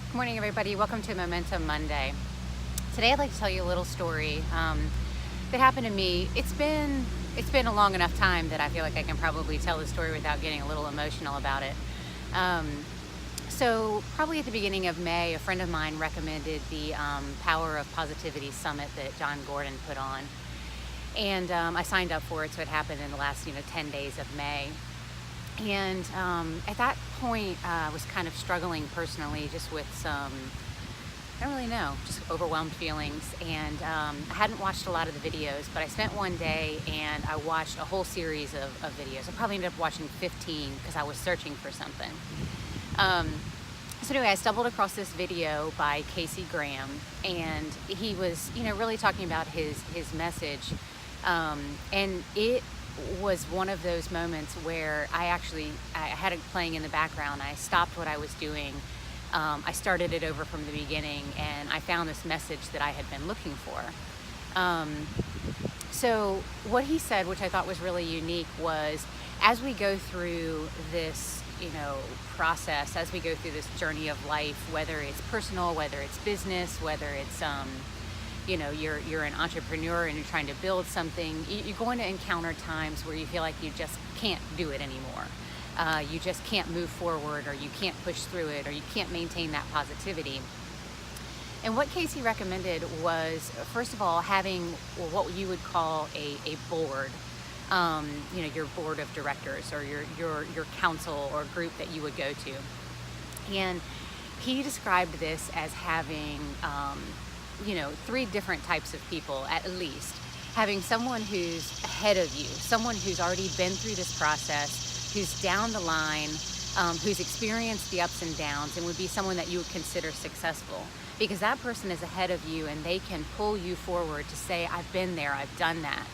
Good morning, everybody. Welcome to Momentum Monday. Today, I'd like to tell you a little story that happened to me. It's been a long enough time that I feel like I can probably tell the story without getting a little emotional about it. So probably at the beginning of May, a friend of mine recommended the Power of Positivity Summit that John Gordon put on. And I signed up for it, so it happened in the last 10 days of May. And at that point, I was kind of struggling personally just with some, I don't really know, just overwhelmed feelings. And I hadn't watched a lot of the videos, but I spent one day and I watched a whole series of videos. I probably ended up watching 15 because I was searching for something. So anyway, I stumbled across this video by Casey Graham, and he was, really talking about his message. And it was one of those moments where I had it playing in the background. I stopped what I was doing. I started it over from the beginning, and I found this message that I had been looking for. So what he said, which I thought was really unique, was as we go through this, process, as we go through this journey of life, whether it's personal, whether it's business, whether it's you're an entrepreneur and you're trying to build something, you're going to encounter times where you feel like you just can't do it anymore. You just can't move forward, or you can't push through it, or you can't maintain that positivity. And what Casey recommended was, first of all, having what you would call a board, your board of directors, or your council or group that you would go to. And he described this as having three different types of people, at least. Having someone who's ahead of you, someone who's already been through this process, who's down the line, who's experienced the ups and downs, and would be someone that you would consider successful. Because that person is ahead of you and they can pull you forward to say, I've been there, I've done that.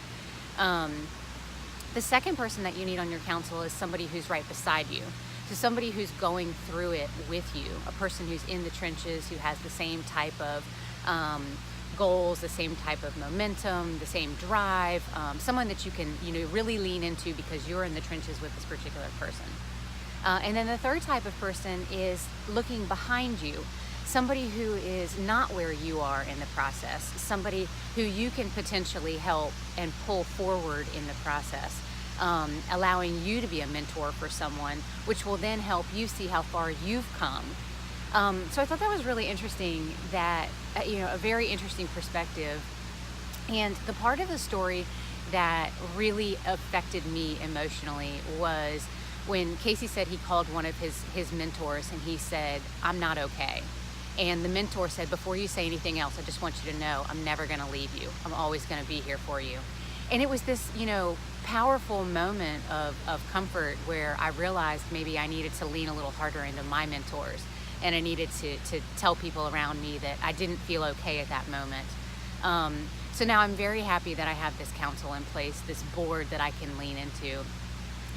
The second person that you need on your council is somebody who's right beside you. So somebody who's going through it with you, a person who's in the trenches, who has the same type of goals, the same type of momentum, the same drive, someone that you can really lean into because you're in the trenches with this particular person. And then the third type of person is looking behind you, somebody who is not where you are in the process, somebody who you can potentially help and pull forward in the process, allowing you to be a mentor for someone, which will then help you see how far you've come. So I thought that was really interesting, that, a very interesting perspective. And the part of the story that really affected me emotionally was when Casey said he called one of his mentors and he said, I'm not okay. And the mentor said, before you say anything else, I just want you to know I'm never going to leave you. I'm always going to be here for you. And it was this, powerful moment of comfort where I realized maybe I needed to lean a little harder into my mentors. And I needed to tell people around me that I didn't feel okay at that moment. So now I'm very happy that I have this council in place, this board that I can lean into.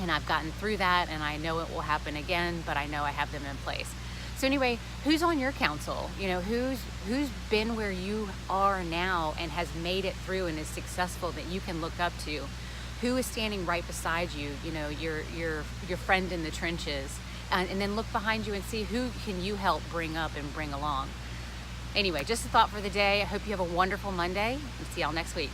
And I've gotten through that, and I know it will happen again, but I know I have them in place. So anyway, who's on your council? Who's been where you are now and has made it through and is successful that you can look up to? Who is standing right beside you? Your friend in the trenches. And then look behind you and see who can you help bring up and bring along. Anyway, just a thought for the day. I hope you have a wonderful Monday, and see y'all next week.